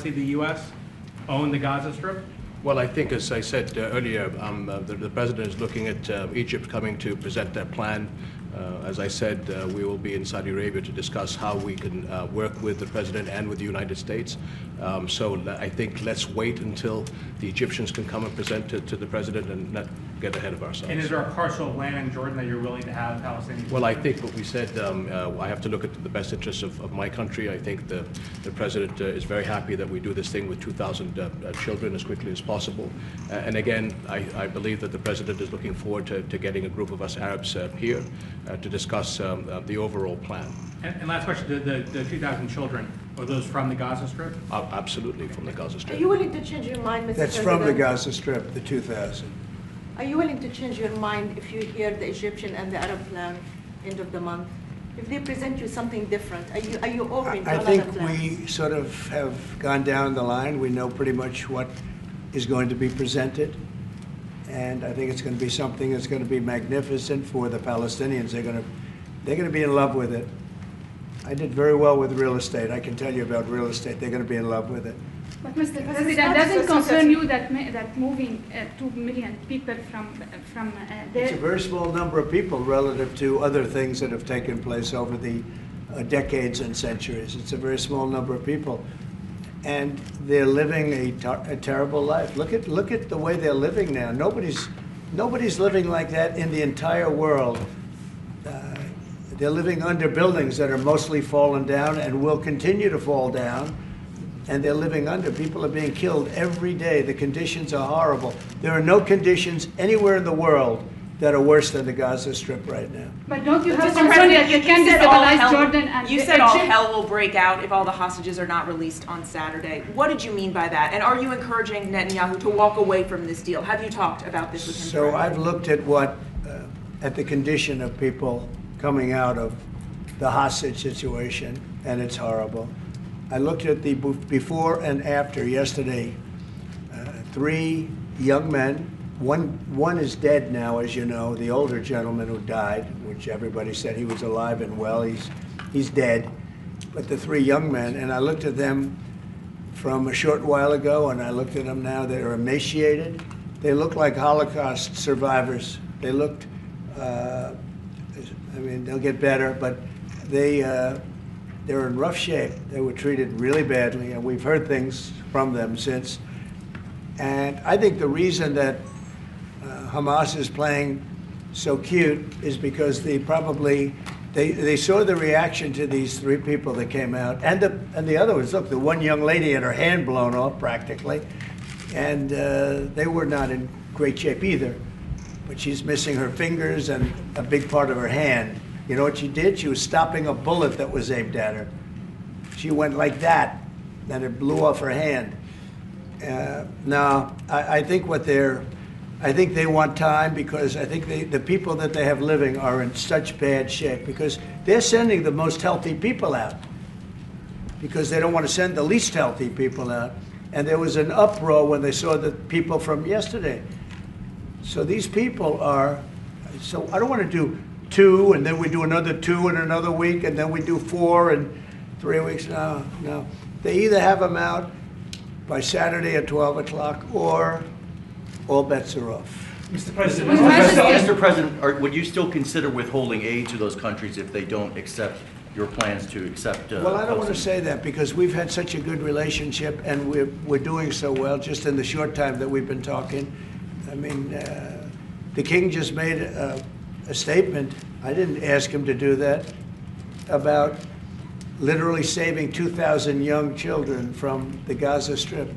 see the U.S. own the Gaza Strip? Well, I think, as I said earlier, the President is looking at Egypt coming to present their plan. As I said, we will be in Saudi Arabia to discuss how we can work with the President and with the United States. So I think let's wait until the Egyptians can come and present it to the President and not get ahead of ourselves. And is there a parcel of land in Jordan that you're willing to have Palestinians? Well, I think what we said, I have to look at the best interests of my country. I think the President is very happy that we do this thing with 2,000 children as quickly as possible. And again, I believe that the President is looking forward to getting a group of us Arabs here to discuss the overall plan. And last question, the 2,000 children, are those from the Gaza Strip? Absolutely, from the Gaza Strip. Are you willing to change your mind, Mr. That's President? from the Gaza Strip, the 2,000. Are you willing to change your mind if you hear the Egyptian and the Arab plan end of the month? If they present you something different, are you open to I another think plan? we sort of have gone down the line. We know pretty much what is going to be presented. And I think it's going to be something that's going to be magnificent for the Palestinians. They're going to be in love with it. I did very well with real estate. I can tell you about real estate. They're going to be in love with it. But Mr. President, doesn't concern you that moving 2 million people from there? It's a very small number of people relative to other things that have taken place over the decades and centuries. It's a very small number of people. And they're living a terrible life. Look at the way they're living now. Nobody's living like that in the entire world. They're living under buildings that are mostly fallen down and will continue to fall down. And they're living under. People are being killed every day. The conditions are horrible. There are no conditions anywhere in the world that are worse than the Gaza Strip right now. But don't you have Mr. concern President, that you can said all destabilize hell- Jordan and You said all Egypt? hell will break out if all the hostages are not released on Saturday. What did you mean by that? And are you encouraging Netanyahu to walk away from this deal? Have you talked about this with him? So directly? I've looked at at the condition of people coming out of the hostage situation, and it's horrible. I looked at the before and after yesterday. 3 young men. One is dead now, as you know, the older gentleman who died, which everybody said he was alive and well. He's dead. But the 3 young men, and I looked at them from a short while ago, and I looked at them now. They're emaciated. They look like Holocaust survivors. They looked, I mean, they'll get better, but they're in rough shape. They were treated really badly, and we've heard things from them since. And I think the reason that Hamas is playing so cute is because they saw the reaction to these 3 people that came out, and the other ones. Look, the one young lady had her hand blown off practically, and they were not in great shape either. But she's missing her fingers and a big part of her hand. You know what she did? She was stopping a bullet that was aimed at her. She went like that, and it blew off her hand. Now, I think I think they want time, because I think the people that they have living are in such bad shape, because they're sending the most healthy people out because they don't want to send the least healthy people out. And there was an uproar when they saw the people from yesterday. So these people so I don't want to do 2 and then we do another 2 in another week and then we do 4 in 3 weeks. No. They either have them out by Saturday at 12 o'clock or all bets are off. Mr. President, Mr. President, would you still consider withholding aid to those countries if they don't accept your plans to accept? Well, I don't want to say that because we've had such a good relationship and we're doing so well just in the short time that we've been talking. I mean, the king just made a statement. I didn't ask him to do that, about literally saving 2,000 young children from the Gaza Strip.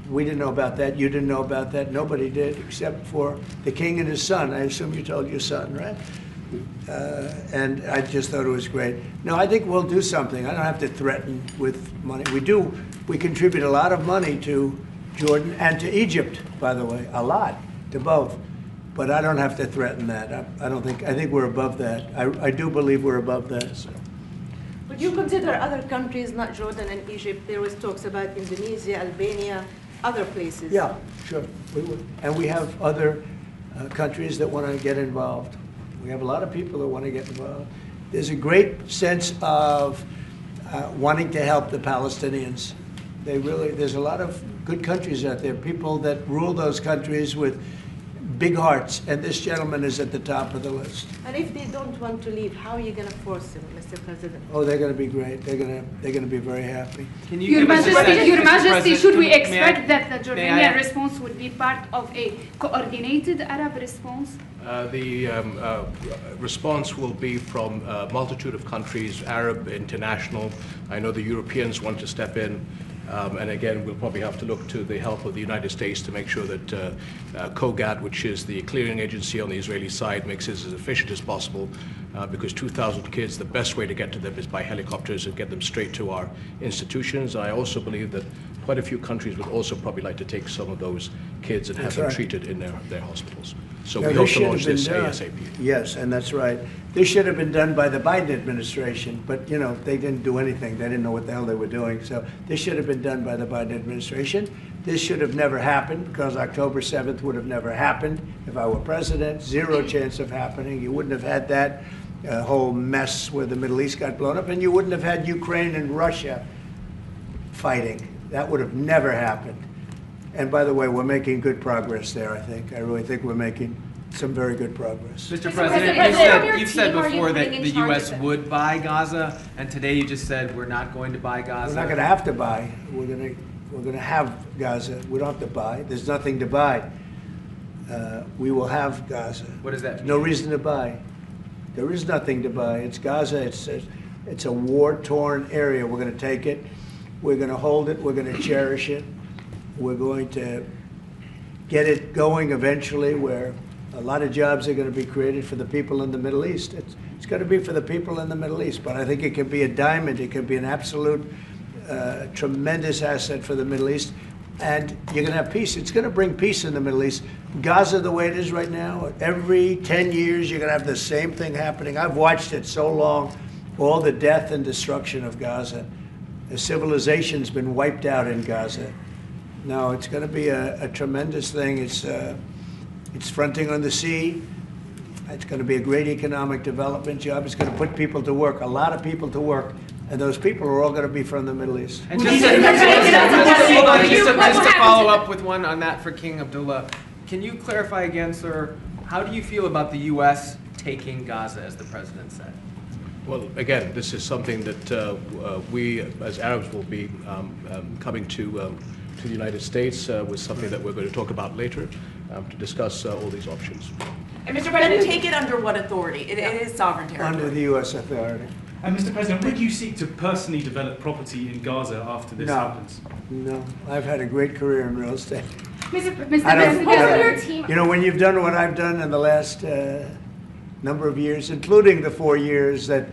We didn't know about that. You didn't know about that. Nobody did, except for the king and his son. I assume you told your son, right? And I just thought it was great. No, I think we'll do something. I don't have to threaten with money. We contribute a lot of money to Jordan and to Egypt, by the way, a lot, to both. But I don't have to threaten that. I think we're above that. I do believe we're above that. So. Would you consider other countries, not Jordan and Egypt? There was talks about Indonesia, Albania, other places. Yeah, sure, we would. And we have other countries that want to get involved. We have a lot of people that want to get involved. There's a great sense of wanting to help the Palestinians. There's a lot of good countries out there, people that rule those countries with big hearts, and this gentleman is at the top of the list. And if they don't want to leave, how are you going to force them, Mr. President? Oh, they're going to be great. They're going to be very happy. Can you Your give us a Majesty, sense, Your Mr. Majesty, President, should we may I- expect that the may I- Jordanian response would be part of a coordinated Arab response? The response will be from a multitude of countries, Arab, international. I know the Europeans want to step in. And again, we'll probably have to look to the help of the United States to make sure that COGAT, which is the clearing agency on the Israeli side, makes it as efficient as possible, because 2,000 kids, the best way to get to them is by helicopters and get them straight to our institutions. I also believe that quite a few countries would also probably like to take some of those kids and have them treated in their hospitals. So Now, we this hope to should have launch been this done. ASAP. Yes, and that's right. This should have been done by the Biden administration, but, you know, they didn't do anything. They didn't know what the hell they were doing. So this should have been done by the Biden administration. This should have never happened, because October 7th would have never happened if I were president. Zero chance of happening. You wouldn't have had that whole mess where the Middle East got blown up, and you wouldn't have had Ukraine and Russia fighting. That would have never happened. And by the way, we're making good progress there, I think. I really think we're making some very good progress. Mr. President, President, you've said team are you before that putting in the charge U.S. of it? would buy Gaza, and today you just said we're not going to buy Gaza. We're not going to have to buy. We're going to have Gaza. We don't have to buy. There's nothing to buy. We will have Gaza. What does that mean? No reason to buy. There is nothing to buy. It's Gaza. It's a war-torn area. We're going to take it. We're going to hold it. We're going to cherish it. We're going to get it going eventually, where a lot of jobs are going to be created for the people in the Middle East. It's going to be for the people in the Middle East, but I think it can be a diamond. It can be an absolute tremendous asset for the Middle East, and you're going to have peace. It's going to bring peace in the Middle East. Gaza, the way it is right now, every 10 years you're going to have the same thing happening. I've watched it so long, all the death and destruction of Gaza. The civilization's been wiped out in Gaza. No, it's going to be a tremendous thing. It's fronting on the sea. It's going to be a great economic development job. It's going to put people to work, a lot of people to work, and those people are all going to be from the Middle East. And just to follow up with one on that for King Abdullah, can you clarify again, sir, how do you feel about the U.S. taking Gaza, as the president said? Well, again, this is something that we, as Arabs, will be coming to the United States with something that we're going to talk about later to discuss all these options. And Mr. President, take it under what authority? It is sovereign territory. Under the U.S. authority. And Mr. President, would you seek to personally develop property in Gaza after this happens? No. I've had a great career in real estate. Mr. I President, don't, your team- you know, when you've done what I've done in the last number of years, including the 4 years that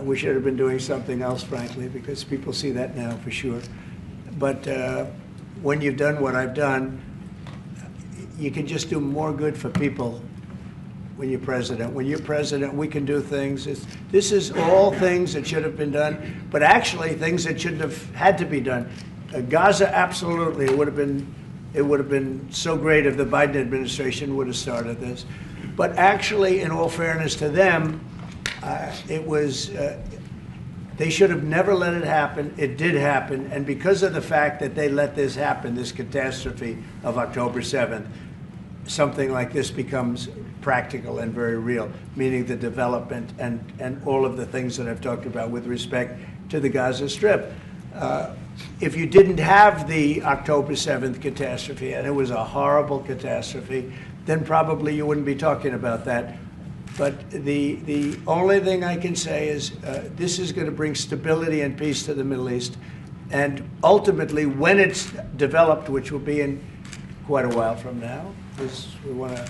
we should have been doing something else, frankly, because people see that now for sure. But when you've done what I've done, you can just do more good for people when you're president. When you're president, we can do things. This is all things that should have been done, but actually things that shouldn't have had to be done. Gaza, absolutely, it would have been so great if the Biden administration would have started this. But actually, in all fairness to them, they should have never let it happen. It did happen, and because of the fact that they let this happen, this catastrophe of October 7th, something like this becomes practical and very real, meaning the development and all of the things that I've talked about with respect to the Gaza Strip. If you didn't have the October 7th catastrophe, and it was a horrible catastrophe, then probably you wouldn't be talking about that. But the only thing I can say is this is going to bring stability and peace to the Middle East. And ultimately, when it's developed, which will be in quite a while from now, because we want to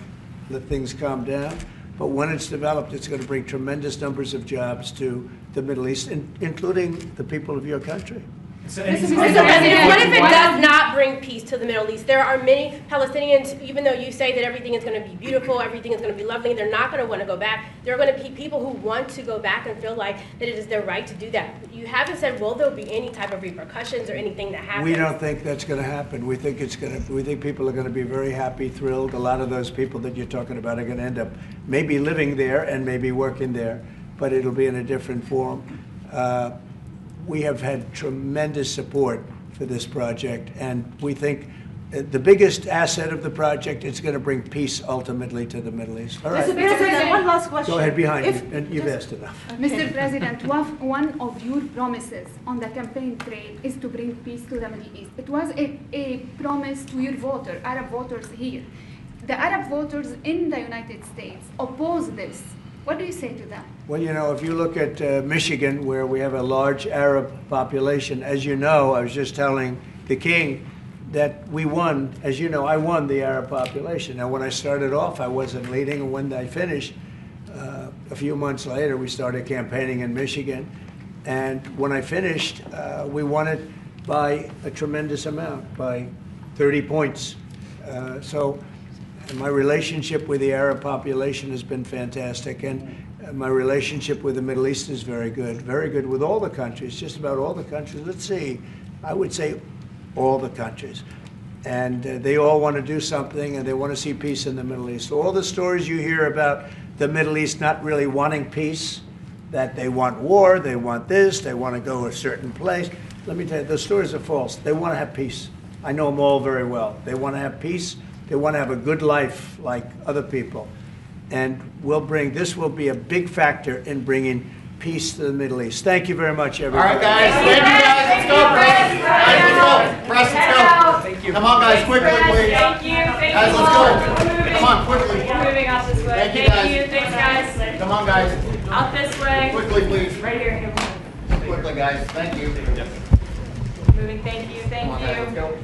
let things calm down, but when it's developed, it's going to bring tremendous numbers of jobs to the Middle East, including the people of your country. So Mr. President, what if it does not bring peace to the Middle East? There are many Palestinians, even though you say that everything is going to be beautiful, everything is going to be lovely, they're not going to want to go back. There are going to be people who want to go back and feel like that it is their right to do that. You haven't said, will there be any type of repercussions or anything that happens? We don't think that's going to happen. We think people are going to be very happy, thrilled. A lot of those people that you're talking about are going to end up maybe living there and maybe working there, but it'll be in a different form. we have had tremendous support for this project, and we think the biggest asset of the project is going to bring peace ultimately to the Middle East. All right. Mr. President, one last question. Go ahead behind If- you, and you've asked enough. Mr. President, one of your promises on the campaign trail is to bring peace to the Middle East. It was a promise to your Arab voters here. The Arab voters in the United States oppose this. What do you say to them? Well, you know, if you look at Michigan, where we have a large Arab population, as you know, I was just telling the King that we won. As you know, I won the Arab population. Now, when I started off, I wasn't leading, and when I finished, a few months later, we started campaigning in Michigan. And when I finished, we won it by a tremendous amount, by 30 points. So my relationship with the Arab population has been fantastic, and my relationship with the Middle East is very good with all the countries, just about all the countries. Let's see, I would say all the countries. And they all want to do something, and they want to see peace in the Middle East. All the stories you hear about the Middle East not really wanting peace, that they want war, they want this, they want to go a certain place. Let me tell you, those stories are false. They want to have peace. I know them all very well. They want to have peace. They want to have a good life like other people. And this will be a big factor in bringing peace to the Middle East. Thank you very much, everybody. All right, guys. Thank you, guys. Let's go, press. Guys, let's go. Press, let's go. Thank you. Come on, guys, quickly, please. Thank you. Thank Guys, you. let's go. Come on, quickly. We're moving out this way. Thank you, Thank guys. you. Thanks, guys. Come on, guys. Out this way. Quickly, please. Right here. Quickly, guys. Thank you. Moving. Thank you. Thank Come on, guys, let's you. go.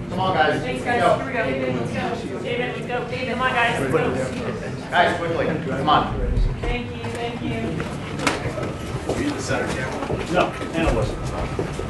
Come on, guys. Thanks, Let's guys. go. Here we go. David, let's go. David, let's go. David, come on, guys. Let's go. Guys, quickly. Come on. Thank you. Thank you. No, analyst.